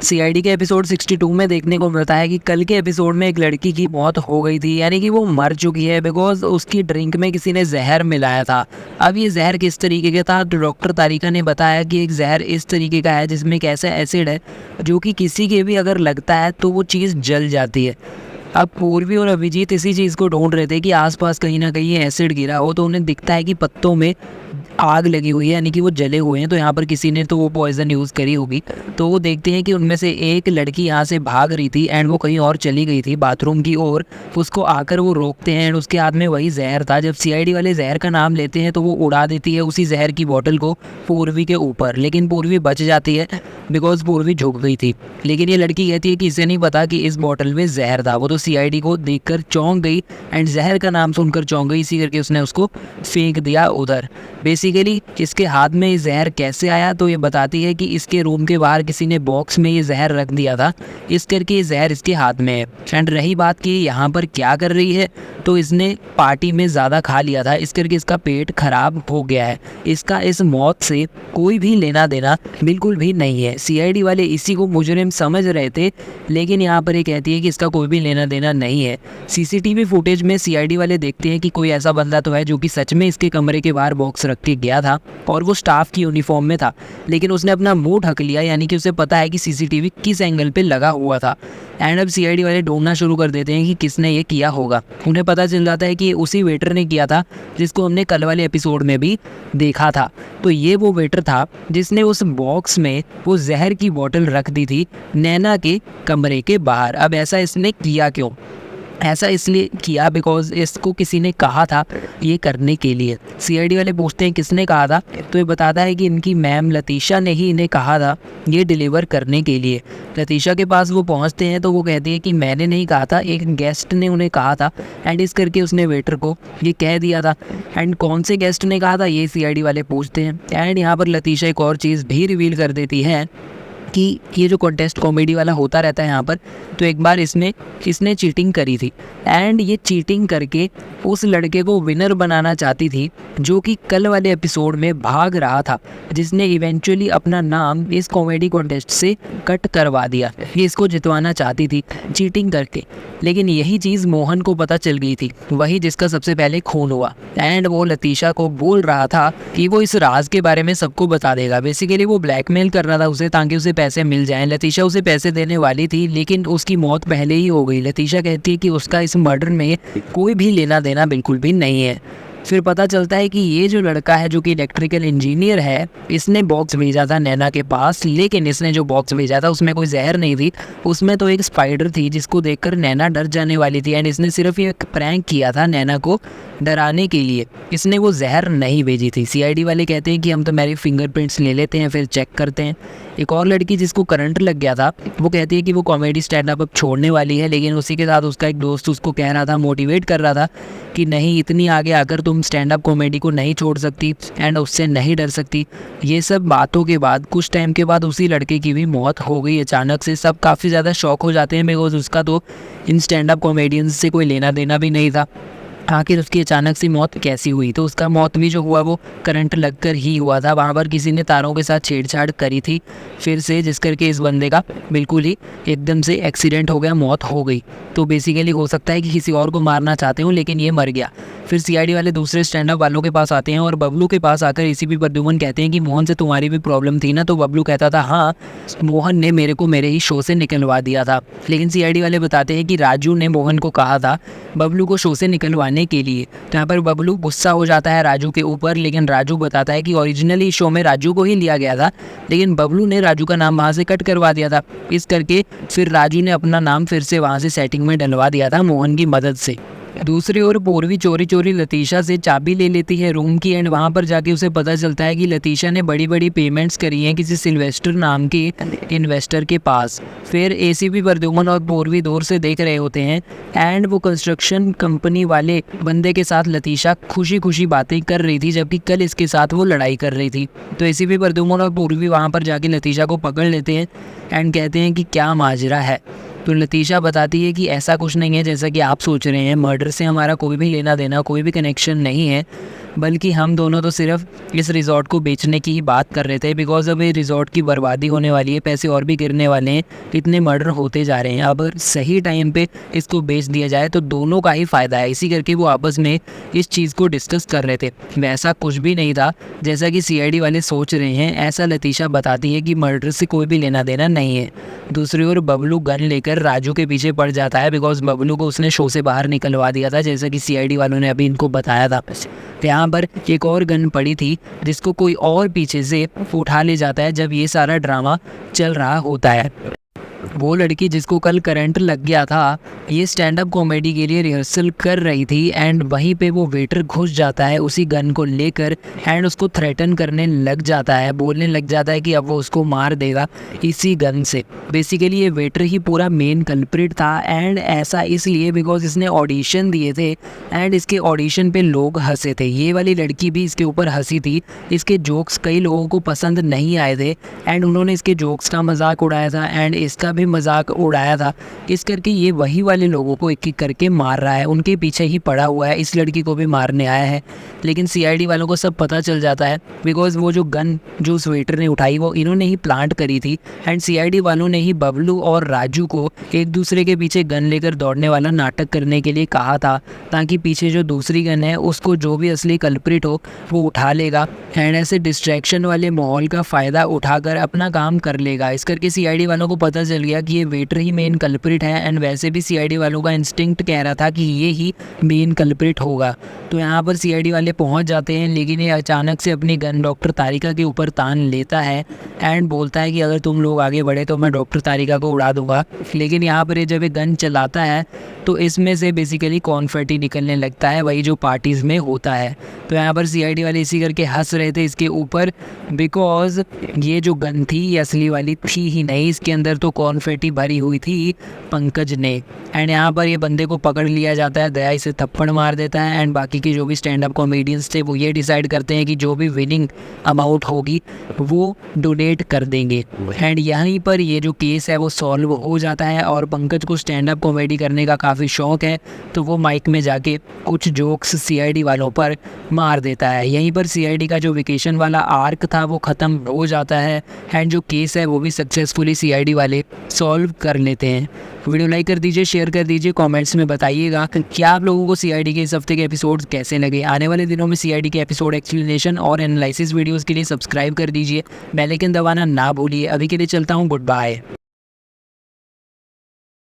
CID के episode 62 में देखने को मिलता है कि कल के एपिसोड में एक लड़की की मौत हो गई थी, यानी कि वो मर चुकी है बिकॉज उसकी ड्रिंक में किसी ने जहर मिलाया था। अब ये जहर किस तरीके का था, तो डॉक्टर तारिका ने बताया कि एक जहर इस तरीके का है जिसमें एक ऐसा एसिड है जो कि किसी के भी अगर लगता है तो वो चीज़ जल जाती है। अब पूर्वी और अभिजीत इसी चीज़ को ढूंढ रहे थे कि आसपास कहीं ना कहीं एसिड गिरा हो, तो उन्हें दिखता है कि पत्तों में आग लगी हुई है, यानी कि वो जले हुए हैं। तो यहाँ पर किसी ने तो वो पॉइजन यूज़ करी होगी। तो वो देखते हैं कि उनमें से एक लड़की यहाँ से भाग रही थी एंड वो कहीं और चली गई थी बाथरूम की ओर। उसको आकर वो रोकते हैं एंड उसके हाथ में वही जहर था। जब सीआईडी वाले जहर का नाम लेते हैं तो वो उड़ा देती है उसी जहर की बोतल को पूर्वी के ऊपर, लेकिन पूर्वी बच जाती है बिकॉज पूर्वी झुक गई थी। लेकिन ये लड़की कहती है कि इसे नहीं पता कि इस बोतल में जहर था। वो तो सीआईडी को देखकर चौंक गई एंड जहर का नाम सुनकर चौंक गई, इसी करके उसने उसको फेंक दिया उधर। बेसिकली इसके हाथ में ये जहर कैसे आया, तो ये बताती है कि इसके रूम के बाहर किसी ने बॉक्स में ये जहर रख दिया था, इस करके ये जहर इसके हाथ में है। एंड रही बात कि यहाँ पर क्या कर रही है, तो इसने पार्टी में ज़्यादा खा लिया था, इस करके इसका पेट खराब हो गया है। इसका इस मौत से कोई भी लेना देना बिल्कुल भी नहीं है। सीआईडी वाले इसी को मुजरिम समझ रहे थे, लेकिन यहाँ पर ये कहती है कि इसका कोई भी लेना देना नहीं है। सीसीटीवी फुटेज में सीआईडी वाले देखते हैं कि कोई ऐसा बंदा तो है जो कि सच में इसके कमरे के बाहर बॉक्स रख के गया था और वो स्टाफ की यूनिफॉर्म में था, लेकिन उसने अपना मुंह ढक लिया, यानी कि उसे पता है कि सीसीटीवी किस एंगल पे लगा हुआ था। एंड अब सीआईडी वाले ढूंढना शुरू कर देते हैं कि किसने ये किया होगा। उन्हें पता चल जाता है कि उसी वेटर ने किया था जिसको हमने कल वाले एपिसोड में भी देखा था। तो ये वो वेटर था जिसने उस बॉक्स में वो जहर की बोतल रख दी थी नैना के कमरे के बाहर। अब ऐसा इसने किया क्यों? ऐसा इसलिए किया बिकॉज इसको किसी ने कहा था ये करने के लिए। सीआईडी वाले पूछते हैं किसने कहा था, तो ये बताता है कि इनकी मैम लतीशा ने ही इन्हें कहा था ये डिलीवर करने के लिए। लतीशा के पास वो पहुंचते हैं तो वो कहती है कि मैंने नहीं कहा था, एक गेस्ट ने उन्हें कहा था एंड इस करके उसने वेटर को ये कह दिया था। एंड कौन से गेस्ट ने कहा था ये सीआईडी वाले पूछते हैं। एंड यहाँ पर लतीशा एक और चीज़ भी रिवील कर देती है कि ये जो कॉन्टेस्ट कॉमेडी वाला होता रहता है यहाँ पर, तो एक बार इसने चीटिंग करी थी एंड ये चीटिंग करके उस लड़के को विनर बनाना चाहती थी जो कि कल वाले एपिसोड में भाग रहा था, जिसने इवेंचुअली अपना नाम इस कॉमेडी कॉन्टेस्ट से कट करवा दिया। ये इसको जितवाना चाहती थी चीटिंग करके, लेकिन यही चीज़ मोहन को पता चल गई थी, वही जिसका सबसे पहले खून हुआ। एंड वो लतीशा को बोल रहा था कि वो इस राज के बारे में सबको बता देगा। बेसिकली वो ब्लैकमेल कर रहा था उसे ताकि उसे पैसे मिल जाएं। लतीशा उसे पैसे देने वाली थी लेकिन उसकी मौत पहले ही हो गई। लतीशा कहती है कि उसका इस मर्डर में कोई भी लेना देना बिल्कुल भी नहीं है। फिर पता चलता है कि ये जो लड़का है जो कि इलेक्ट्रिकल इंजीनियर है, इसने बॉक्स भेजा था नैना के पास, लेकिन इसने जो बॉक्स भेजा था उसमें कोई जहर नहीं थी, उसमें तो एक स्पाइडर थी जिसको देखकर नैना डर जाने वाली थी। एंड इसने सिर्फ ये प्रैंक किया था नैना को डराने के लिए, इसने वो जहर नहीं भेजी थी। सीआईडी वाले कहते हैं कि हम तो मेरी फिंगरप्रिंट्स ले लेते हैं फिर चेक करते हैं। एक और लड़की जिसको करंट लग गया था वो कहती है कि वो कॉमेडी स्टैंड अप अब छोड़ने वाली है, लेकिन उसी के साथ उसका एक दोस्त उसको कह रहा था, मोटिवेट कर रहा था कि नहीं, इतनी आगे आकर तुम स्टैंड अप कॉमेडी को नहीं छोड़ सकती एंड उससे नहीं डर सकती। ये सब बातों के बाद कुछ टाइम के बाद उसी लड़के की भी मौत हो गई अचानक से। सब काफ़ी ज़्यादा शॉक हो जाते हैं बिकॉज उसका तो इन स्टैंड अप कॉमेडियंस से कोई लेना देना भी नहीं था। आखिर उसकी अचानक से मौत कैसी हुई, तो उसका मौत भी जो हुआ वो करंट लगकर ही हुआ था। वहाँ पर किसी ने तारों के साथ छेड़छाड़ करी थी फिर से, जिस करके इस बंदे का बिल्कुल ही एकदम से एक्सीडेंट हो गया, मौत हो गई। तो बेसिकली हो सकता है कि किसी और को मारना चाहते हो लेकिन ये मर गया। फिर सीआईडी वाले दूसरे स्टैंड अप वालों के पास आते हैं और बबलू के पास आकर एसीपी प्रद्युमन कहते हैं कि मोहन से तुम्हारी भी प्रॉब्लम थी ना। तो बबलू कहता था हाँ, मोहन ने मेरे को मेरे ही शो से निकलवा दिया था। लेकिन सीआईडी वाले बताते हैं कि राजू ने मोहन को कहा था बबलू को शो से निकलवाने के लिए। तो यहाँ पर बबलू गुस्सा हो जाता है राजू के ऊपर, लेकिन राजू बताता है कि ओरिजिनली शो में राजू को ही लिया गया था, लेकिन बबलू ने राजू का नाम वहाँ से कट करवा दिया था। इस करके फिर राजू ने अपना नाम फिर से वहाँ से सेटिंग में डलवा दिया था मोहन की मदद से। दूसरी ओर पूर्वी चोरी चोरी लतीशा से चाबी ले लेती है रूम की एंड वहाँ पर जाके उसे पता चलता है कि लतीशा ने बड़ी बड़ी पेमेंट्स करी हैं किसी सिल्वेस्टर नाम के इन्वेस्टर के पास। फिर एसीपी प्रद्युमन और पूर्वी दूर से देख रहे होते हैं एंड वो कंस्ट्रक्शन कंपनी वाले बंदे के साथ लतीशा खुशी खुशी बातें कर रही थी, जबकि कल इसके साथ वो लड़ाई कर रही थी। तो एसीपी प्रद्युमन और पूर्वी वहाँ पर जाके लतीशा को पकड़ लेते हैं एंड कहते हैं कि क्या माजरा है। तो लतीशा बताती है कि ऐसा कुछ नहीं है जैसा कि आप सोच रहे हैं, मर्डर से हमारा कोई भी लेना देना, कोई भी कनेक्शन नहीं है, बल्कि हम दोनों तो सिर्फ इस रिज़ॉर्ट को बेचने की ही बात कर रहे थे, बिकॉज अब ये रिज़ॉर्ट की बर्बादी होने वाली है, पैसे और भी गिरने वाले हैं, इतने मर्डर होते जा रहे हैं। अब अगर सही टाइम पे इसको बेच दिया जाए तो दोनों का ही फ़ायदा है। इसी करके वो आपस में इस चीज़ को डिस्कस कर रहे थे। वैसा कुछ भी नहीं था जैसा कि सीआईडी वाले सोच रहे हैं, ऐसा लतीशा बताती है कि मर्डर से कोई भी लेना देना नहीं है। दूसरी ओर बबलू गन लेकर राजू के पीछे पड़ जाता है, बिकॉज बबलू को उसने शो से बाहर निकलवा दिया था, जैसा कि सीआईडी वालों ने अभी इनको बताया था। यहाँ पर एक और गन पड़ी थी जिसको कोई और पीछे से उठा ले जाता है जब ये सारा ड्रामा चल रहा होता है। वो लड़की जिसको कल करंट लग गया था, ये स्टैंड अप कॉमेडी के लिए रिहर्सल कर रही थी, एंड वहीं पे वो वेटर घुस जाता है उसी गन को लेकर एंड उसको थ्रेटन करने लग जाता है, बोलने लग जाता है कि अब वो उसको मार देगा इसी गन से। बेसिकली ये वेटर ही पूरा मेन कल्प्रिट था, एंड ऐसा इसलिए बिकॉज इसने ऑडिशन दिए थे एंड इसके ऑडिशन पे लोग हंसे थे। ये वाली लड़की भी इसके ऊपर हंसी थी, इसके जोक्स कई लोगों को पसंद नहीं आए थे एंड उन्होंने इसके जोक्स का मजाक उड़ाया था एंड इसका भी मजाक उड़ाया था। इस करके ये वही वाले लोगों को एक एक करके मार रहा है, उनके पीछे ही पड़ा हुआ है, इस लड़की को भी मारने आया है। लेकिन सीआईडी वालों को सब पता चल जाता है, बिकॉज वो जो गन जो उस वेटर ने उठाई वो इन्होंने ही प्लांट करी थी एंड सीआईडी वालों ने ही बबलू और राजू को एक दूसरे के पीछे गन लेकर दौड़ने वाला नाटक करने के लिए कहा था, ताकि पीछे जो दूसरी गन है उसको जो भी असली कल्प्रिट हो वो उठा लेगा एंड ऐसे डिस्ट्रैक्शन वाले माहौल का फ़ायदा उठाकर अपना काम कर लेगा। इस करके सीआईडी वालों को पता चल गया कि ये वेटर ही मेन कल्प्रिट है एंड वैसे भी सीआईडी वालों का इंस्टिंक्ट कह रहा था कि ये ही मेन कल्प्रिट होगा। तो यहाँ पर सीआईडी वाले पहुँच जाते हैं, लेकिन ये अचानक से अपनी गन डॉक्टर तारिका के ऊपर तान लेता है एंड बोलता है कि अगर तुम लोग आगे बढ़े तो मैं डॉक्टर तारिका को उड़ा दूंगा। लेकिन यहाँ पर ये जब ये गन चलाता है तो इसमें से बेसिकली कॉन्फेटी निकलने लगता है, वही जो पार्टीज़ में होता है। तो यहाँ पर सीआईडी वाले इसी करके हंस रहे थे इसके ऊपर, बिकॉज ये जो गन थी ये असली वाली थी ही नहीं, इसके अंदर तो कॉन्फेटी भरी हुई थी पंकज ने। एंड यहाँ पर ये बंदे को पकड़ लिया जाता है, दया इसे थप्पड़ मार देता है एंड बाकी के जो भी स्टैंड अप कॉमेडियंस थे वो ये डिसाइड करते हैं कि जो भी विनिंग अमाउंट होगी वो डोनेट कर देंगे। एंड यहीं पर ये जो केस है वो सॉल्व हो जाता है और पंकज को स्टैंड अप कॉमेडी करने का काफ़ी शौक है, तो वो माइक में जाके कुछ जोक्स सीआईडी वालों पर मार देता है। यहीं पर सीआईडी का जो वेकेशन वाला आर्क था वो ख़त्म हो जाता है एंड जो केस है वो भी सक्सेसफुली सीआईडी वाले सॉल्व कर लेते हैं। वीडियो लाइक कर दीजिए, शेयर कर दीजिए, कमेंट्स में बताइएगा क्या आप लोगों को सीआईडी के इस हफ्ते के एपिसोड्स कैसे लगे। आने वाले दिनों में सीआईडी के एपिसोड एक्सप्लेनेशन और एनालिसिस वीडियोस के लिए सब्सक्राइब कर दीजिए, बेल आइकन दबाना ना भूलिए। अभी के लिए चलता हूँ, गुड बाय।